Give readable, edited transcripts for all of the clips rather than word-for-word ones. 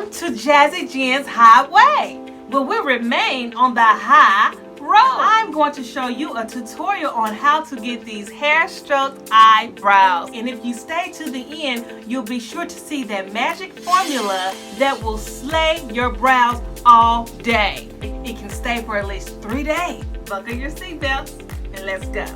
Welcome to Jazzy Jenn's Highway, where we remain on the high road. I'm going to show you a tutorial on how to get these hair stroked eyebrows. And if you stay to the end, you'll be sure to see that magic formula that will slay your brows all day. It can stay for at least 3 days. Buckle your seatbelts and let's go.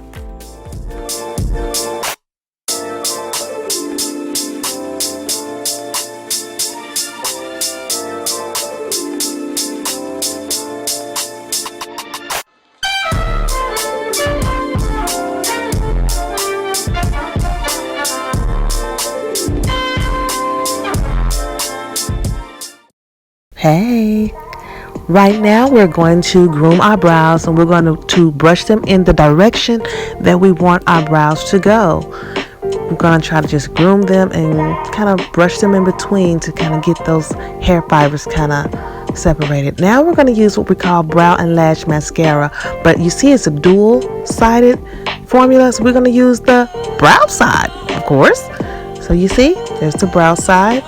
Hey, right now we're going to groom our brows and we're going to brush them in the direction that we want our brows to go. We're going to try to just groom them and kind of brush them in between to kind of get those hair fibers kind of separated. Now we're going to use what we call brow and lash mascara, but you see it's a dual-sided formula, so we're going to use the brow side, of course. So you see, there's the brow side.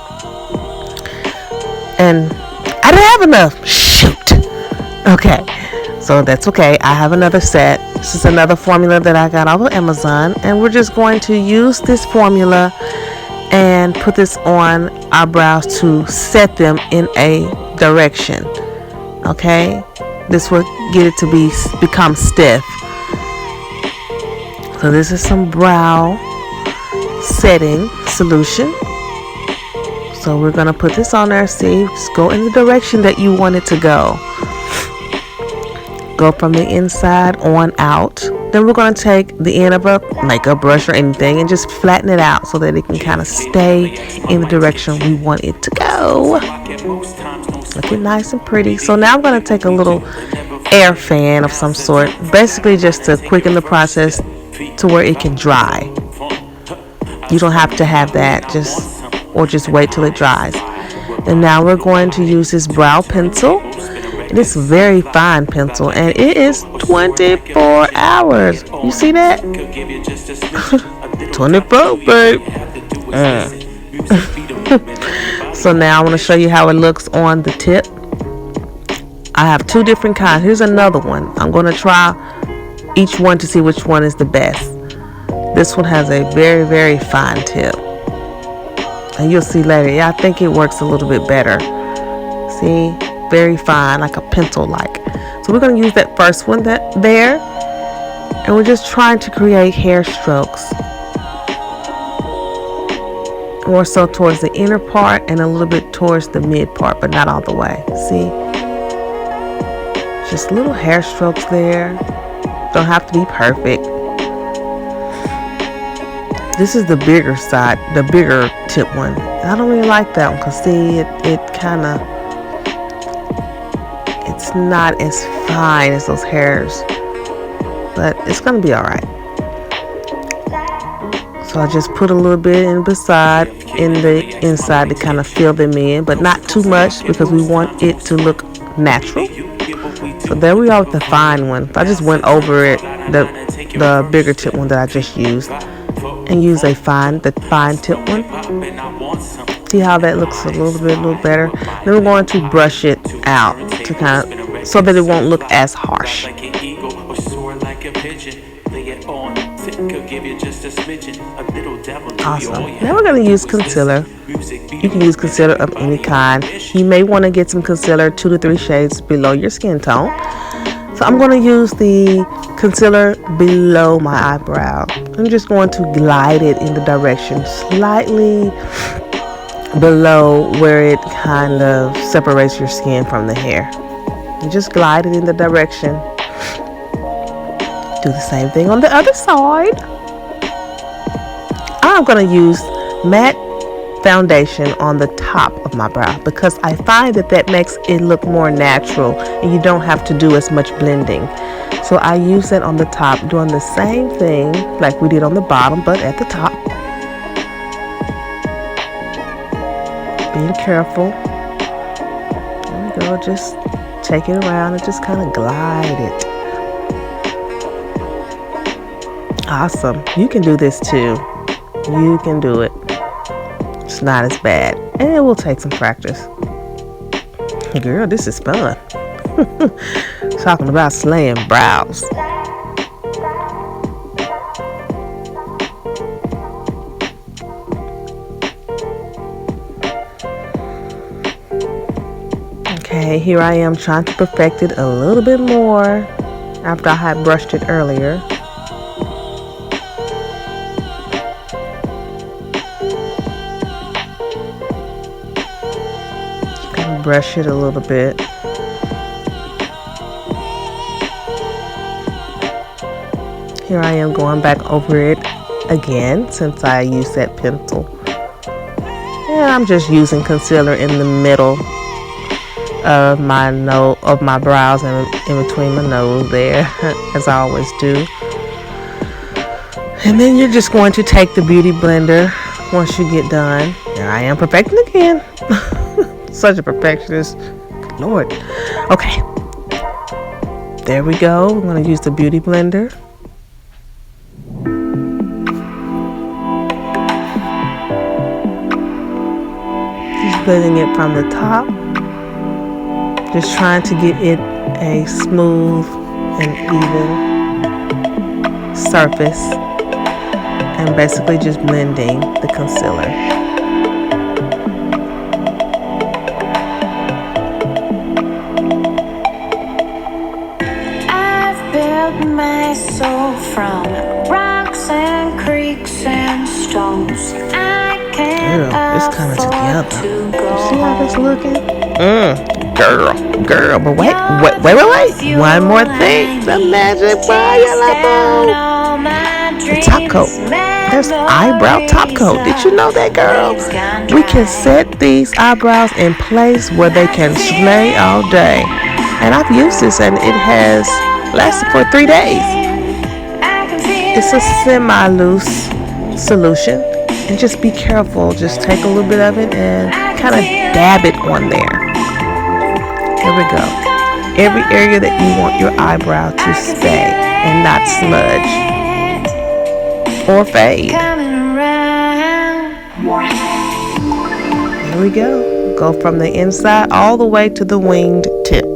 And I didn't have enough. Shoot. Okay. So that's okay. I have another set. This is another formula that I got off of Amazon. And we're just going to use this formula and put this on our brows to set them in a direction. Okay. This will get it to become stiff. So this is some brow setting solution. So we're going to put this on there. See, just go in the direction that you want it to go. Go from the inside on out. Then we're going to take the end of a makeup brush or anything and just flatten it out so that it can kind of stay in the direction we want it to go. Looking nice and pretty. So now I'm going to take a little air fan of some sort, basically just to quicken the process to where it can dry. You don't have to have that, just wait till it dries. And now we're going to use this brow pencil. This very fine pencil, and it is 24 hours. You see that? 24, babe. So now I want to show you how it looks on the tip. I have 2 different kinds. Here's another one. I'm going to try each one to see which one is the best. This one has a very, very fine tip. And you'll see later, yeah, I think it works a little bit better. See, very fine, like a pencil-like. So we're going to use that first one there, and we're just trying to create hair strokes. More so towards the inner part and a little bit towards the mid part, but not all the way. See? Just little hair strokes there. Don't have to be perfect. This is the bigger side, the bigger tip one. I don't really like that one because see, it kind of, it's not as fine as those hairs, but it's going to be all right. So I just put a little bit in the inside to kind of fill them in, but not too much because we want it to look natural. So there we are with the fine one. I just went over it, the bigger tip one that I just used, and use the fine tip one. See how that looks a little better. Then we're going to brush it out to kind of so that it won't look as harsh. Awesome. Now we're going to use concealer. You can use concealer of any kind. You may want to get some concealer 2 to 3 shades below your skin tone. So I'm going to use the concealer below my eyebrow. I'm just going to glide it in the direction slightly below where it kind of separates your skin from the hair. And just glide it in the direction. Do the same thing on the other side. I'm going to use matte foundation on the top of my brow because I find that makes it look more natural and you don't have to do as much blending. So I use it on the top, doing the same thing like we did on the bottom, but at the top. Being careful. There we go, just take it around and just kind of glide it. Awesome. You can do this too. You can do it. It's not as bad, and it will take some practice. Girl, this is fun. Talking about slaying brows. Okay, here I am trying to perfect it a little bit more after I had brushed it earlier. Just gotta brush it a little bit. Here I am going back over it again since I used that pencil. And I'm just using concealer in the middle of my brows and in between my nose there, as I always do. And then you're just going to take the beauty blender once you get done. There I am perfecting again. Such a perfectionist. Good Lord. Okay. There we go. I'm going to use the beauty blender. Just blending it from the top. Just trying to get it a smooth and even surface, and basically just blending the concealer. I've built my soul from rocks and creeks and stones. I can't it's kind of together. To see how it's looking? Girl, but wait, one more thing. The magic yellow. The top coat. There's eyebrow top coat. Did you know that, girl? We can set these eyebrows in place where they can slay all day. And I've used this and it has lasted for 3 days. It's a semi-loose solution. And just be careful. Just take a little bit of it and kind of dab it on there. Here we go. Every area that you want your eyebrow to stay and not smudge or fade. Here we go. Go from the inside all the way to the winged tip.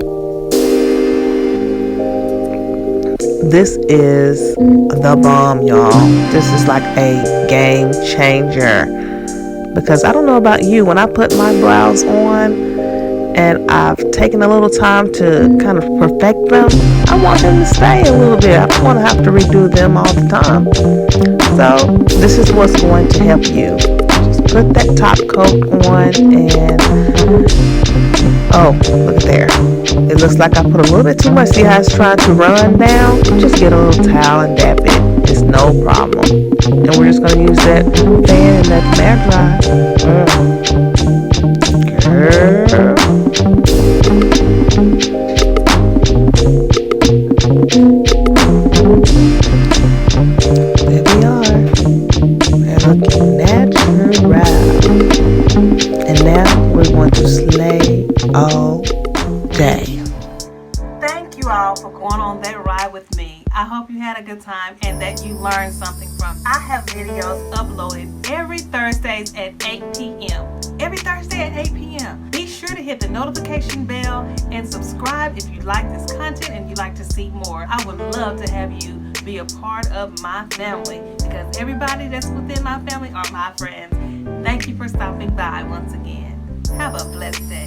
This is the bomb, y'all. This is like a game changer. Because I don't know about you, when I put my brows on, and I've taken a little time to kind of perfect them, I want them to stay a little bit. I don't want to have to redo them all the time. So this is what's going to help you. Just put that top coat on and, oh, look at there. It looks like I put a little bit too much. See how it's trying to run down? Just get a little towel and dab it. It's no problem. And we're just going to use that fan and let the air dry. Girl. There we are. We're looking natural. And now we're going to slay all day. Thank you all for going on that ride with me. I hope you had a good time and that you learned something from it. I have videos uploaded every Thursdays at 8 p.m. Every Thursday at 8 p.m. Be sure to hit the notification bell and subscribe if you like this content and you'd like to see more. I would love to have you be a part of my family because everybody that's within my family are my friends. Thank you for stopping by once again. Have a blessed day.